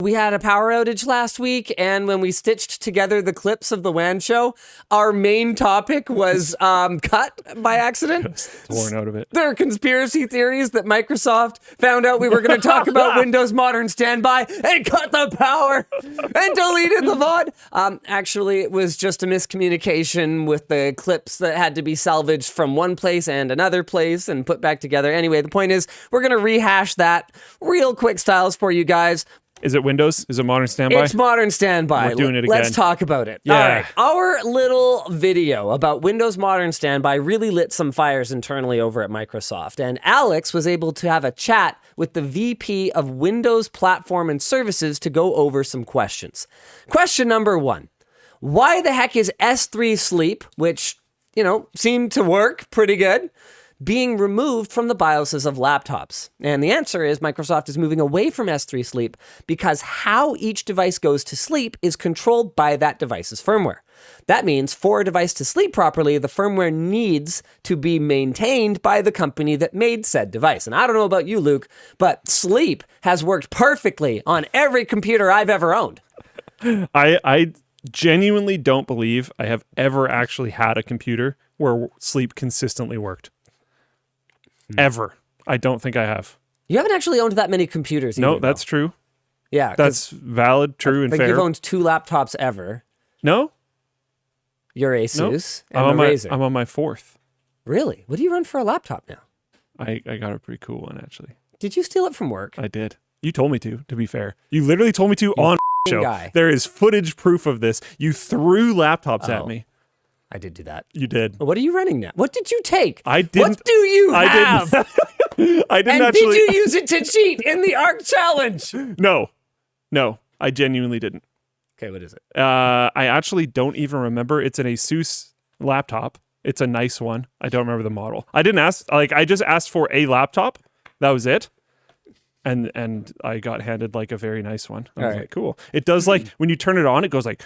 We had a power outage last week, and when we stitched together the clips of the WAN show, our main topic was cut by accident. Torn out of it. There are conspiracy theories that Microsoft found out we were going to talk about Windows Modern Standby and cut the power and deleted the VOD. Actually, it was just a miscommunication with the clips that had to be salvaged from one place and another place and put back together. Anyway, the point is, we're going to rehash that real quick styles for you guys. Is it Windows? Is it Modern Standby? It's Modern Standby. We're doing it again. Let's talk about it. Yeah. All right. Our little video about Windows Modern Standby really lit some fires internally over at Microsoft. And Alex was able to have a chat with the VP of Windows Platform and Services to go over some questions. Question number 1. Why the heck is S3 Sleep, which, seemed to work pretty good, being removed from the BIOSes of laptops? And the answer is Microsoft is moving away from S3 Sleep because how each device goes to sleep is controlled by that device's firmware. That means for a device to sleep properly, the firmware needs to be maintained by the company that made said device. And I don't know about you, Luke, but sleep has worked perfectly on every computer I've ever owned. I genuinely don't believe I have ever actually had a computer where sleep consistently worked. Ever. I don't think I have. You haven't actually owned that many computers either. No, that's true. Yeah. That's valid, true, and I think fair. you've owned 2 laptops ever. No? Your Asus Nope. and the Razer. I'm on my 4th. Really? What do you run for a laptop now? I got a pretty cool one, actually. Did you steal it from work? I did. You told me to be fair. You literally told me to on show. Guy. There is footage proof of this. You threw laptops at me. I did do that. You did. What are you running now? What did you take? I didn't. What do you have? I didn't and actually. did you use it to cheat in the ARC challenge? No, I genuinely didn't. Okay, what is it? I actually don't even remember. It's an Asus laptop. It's a nice one. I don't remember the model. I didn't ask. I just asked for a laptop. That was it. And I got handed a very nice one. I was like, cool. It does when you turn it on, it goes like.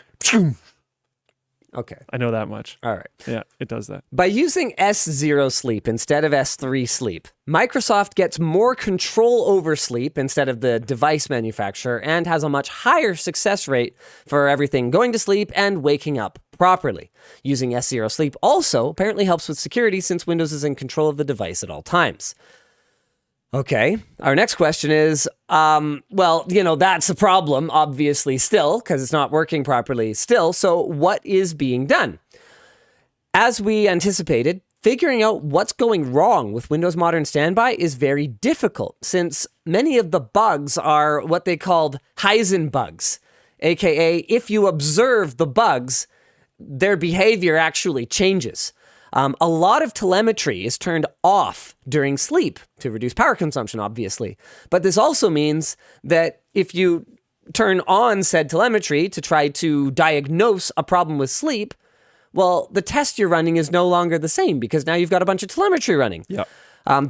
Okay. I know that much. All right. Yeah, it does that. By using S0 Sleep instead of S3 Sleep, Microsoft gets more control over sleep instead of the device manufacturer and has a much higher success rate for everything going to sleep and waking up properly. Using S0 Sleep also apparently helps with security since Windows is in control of the device at all times. Okay, our next question is, that's a problem, obviously, still, because it's not working properly still. So what is being done? As we anticipated, figuring out what's going wrong with Windows Modern Standby is very difficult, since many of the bugs are what they called Heisenberg bugs, aka if you observe the bugs, their behavior actually changes. A lot of telemetry is turned off during sleep to reduce power consumption, obviously. But this also means that if you turn on said telemetry to try to diagnose a problem with sleep, well, the test you're running is no longer the same because now you've got a bunch of telemetry running. Yep.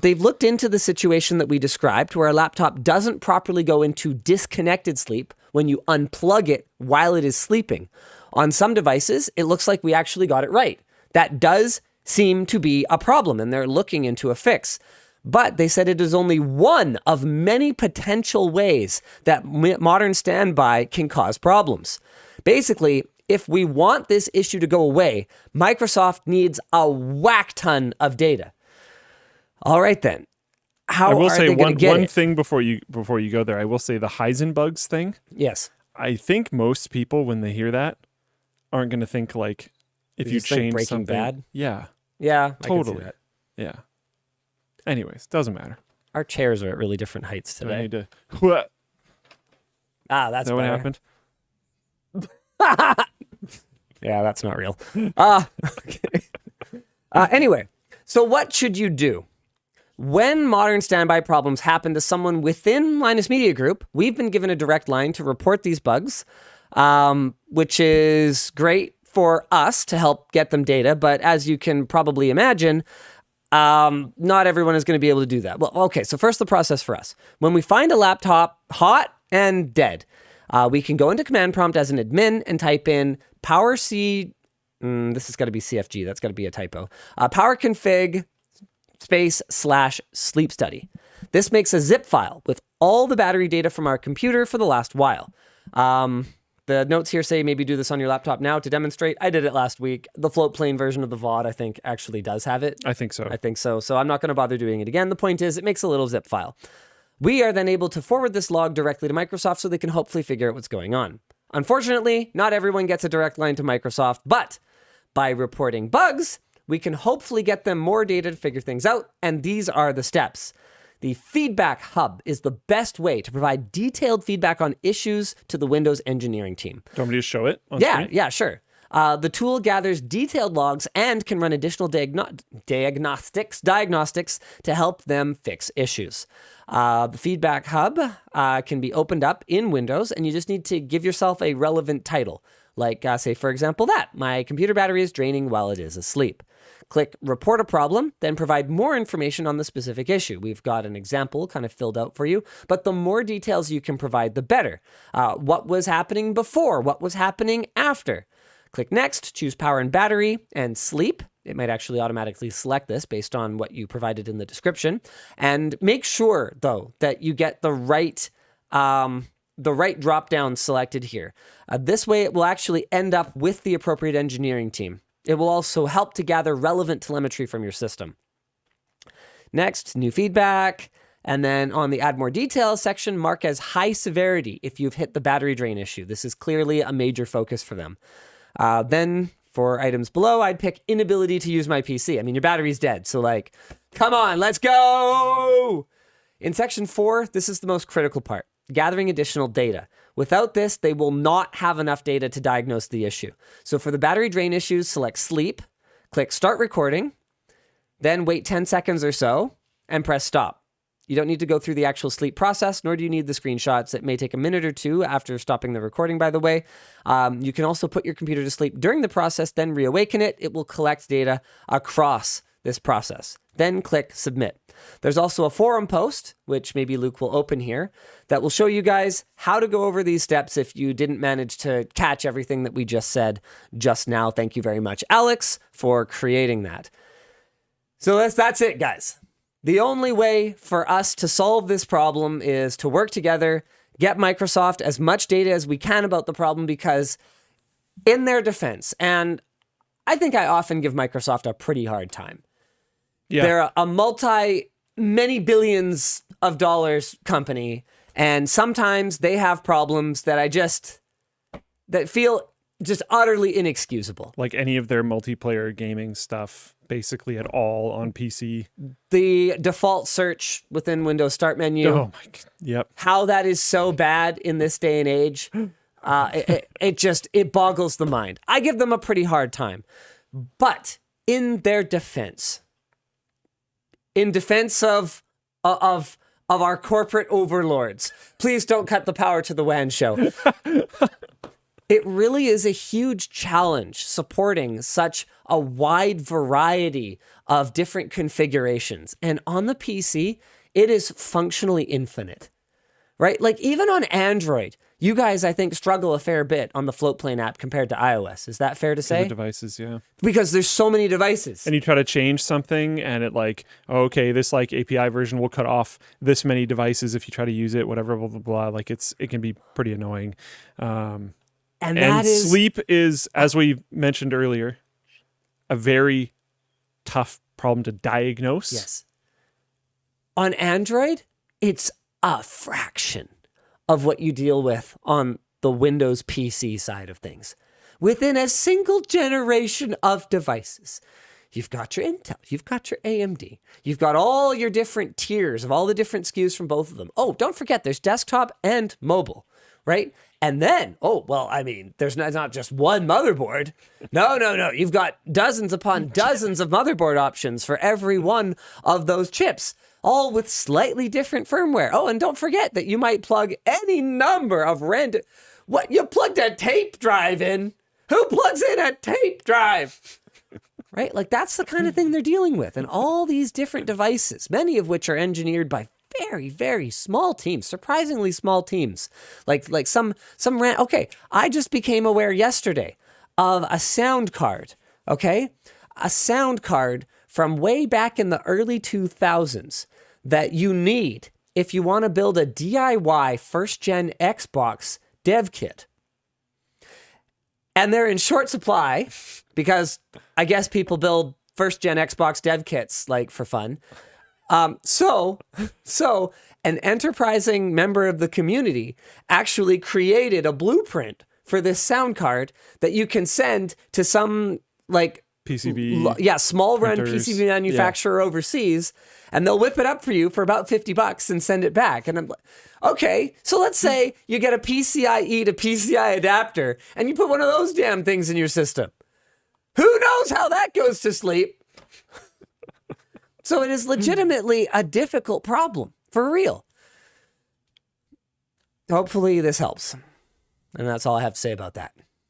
They've looked into the situation that we described where a laptop doesn't properly go into disconnected sleep when you unplug it while it is sleeping. On some devices, it looks like we actually got it right. That does seem to be a problem, and they're looking into a fix. But they said it is only one of many potential ways that Modern Standby can cause problems. Basically, if we want this issue to go away, Microsoft needs a whack ton of data. All right, then. How are they going to get one it? thing before you go there. I will say the Heisenbugs thing. Yes. I think most people, when they hear that, aren't going to think if you change Breaking something. Bad? Yeah. Yeah, Totally. I can see that. Yeah. Anyways, doesn't matter. Our chairs are at really different heights Do I today. need to. What? That's Is that what better. happened? Yeah, that's not real. Okay. Anyway, so what should you do? When Modern Standby problems happen to someone within Linus Media Group, we've been given a direct line to report these bugs, which is great for us to help get them data. But as you can probably imagine, not everyone is going to be able to do that. Well, okay, so first the process for us. When we find a laptop hot and dead, we can go into command prompt as an admin and type in power C. This has got to be CFG. That's got to be a typo. Power config /sleep study. This makes a zip file with all the battery data from our computer for the last while. The notes here say maybe do this on your laptop now to demonstrate. I did it last week. The Floatplane version of the VOD, I think, actually does have it. I think so. I think so. So I'm not going to bother doing it again. The point is, it makes a little zip file. We are then able to forward this log directly to Microsoft so they can hopefully figure out what's going on. Unfortunately, not everyone gets a direct line to Microsoft, but by reporting bugs, we can hopefully get them more data to figure things out, and these are the steps. The Feedback Hub is the best way to provide detailed feedback on issues to the Windows engineering team. Do you want me to show it on Yeah, screen? yeah, sure. The tool gathers detailed logs and can run additional diagnostics to help them fix issues. The Feedback Hub can be opened up in Windows, and you just need to give yourself a relevant title. Like, say, for example, my computer battery is draining while it is asleep. Click Report a Problem, then provide more information on the specific issue. We've got an example kind of filled out for you, but the more details you can provide, the better. What was happening before? What was happening after? Click Next, choose Power and Battery, and Sleep. It might actually automatically select this based on what you provided in the description. And make sure, though, that you get the right drop-down selected here. This way, it will actually end up with the appropriate engineering team. It will also help to gather relevant telemetry from your system. Next, new feedback. And then on the Add More Details section, mark as high severity if you've hit the battery drain issue. This is clearly a major focus for them. Then for items below, I'd pick inability to use my PC. I mean, your battery's dead, so like, come on, let's go! In section 4, this is the most critical part, gathering additional data. Without this, they will not have enough data to diagnose the issue. So for the battery drain issues, select Sleep, click Start Recording, then wait 10 seconds or so, and press Stop. You don't need to go through the actual sleep process, nor do you need the screenshots. It may take a minute or two after stopping the recording, by the way. You can also put your computer to sleep during the process, then reawaken it. It will collect data across this process. Then click Submit. There's also a forum post, which maybe Luke will open here, that will show you guys how to go over these steps if you didn't manage to catch everything that we just said just now. Thank you very much, Alex, for creating that. So that's it, guys. The only way for us to solve this problem is to work together, get Microsoft as much data as we can about the problem, because in their defense, and I think I often give Microsoft a pretty hard time. Yeah. They're a many billions of dollars company, and sometimes they have problems that that feel just utterly inexcusable. Like any of their multiplayer gaming stuff, basically at all on PC. The default search within Windows Start menu. Oh my God. Yep. How that is so bad in this day and age. It boggles the mind. I give them a pretty hard time. But in their defense, in defense of our corporate overlords, please don't cut the power to the WAN show. It really is a huge challenge supporting such a wide variety of different configurations. And on the PC, it is functionally infinite, right? Like even on Android, you guys, I think, struggle a fair bit on the Floatplane app compared to iOS. Is that fair to say? The devices, yeah. Because there's so many devices. And you try to change something and it like, oh, okay, this like API version will cut off this many devices if you try to use it, whatever, blah, blah, blah. Like it can be pretty annoying. And sleep is, as we mentioned earlier, a very tough problem to diagnose. Yes. On Android, it's a fraction of what you deal with on the Windows PC side of things. Within a single generation of devices, you've got your Intel, you've got your AMD, you've got all your different tiers of all the different SKUs from both of them. Oh, don't forget, there's desktop and mobile, right? And then, there's not just one motherboard. No. You've got dozens upon dozens of motherboard options for every one of those chips, all with slightly different firmware. Oh, and don't forget that you might plug any number of random... What? You plugged a tape drive in? Who plugs in a tape drive? Right? Like, that's the kind of thing they're dealing with. And all these different devices, many of which are engineered by very, very small teams, surprisingly small teams. Like some okay, I just became aware yesterday of a sound card, okay? A sound card from way back in the early 2000s that you need if you want to build a DIY first-gen Xbox dev kit. And they're in short supply because I guess people build first-gen Xbox dev kits like for fun. So an enterprising member of the community actually created a blueprint for this sound card that you can send to some like PCB. small run printers. PCB manufacturer overseas, and they'll whip it up for you for about $50 and send it back. And I'm like, okay, so let's say you get a PCIe to PCI adapter and you put one of those damn things in your system. Who knows how that goes to sleep? So it is legitimately a difficult problem, for real. Hopefully this helps. And that's all I have to say about that.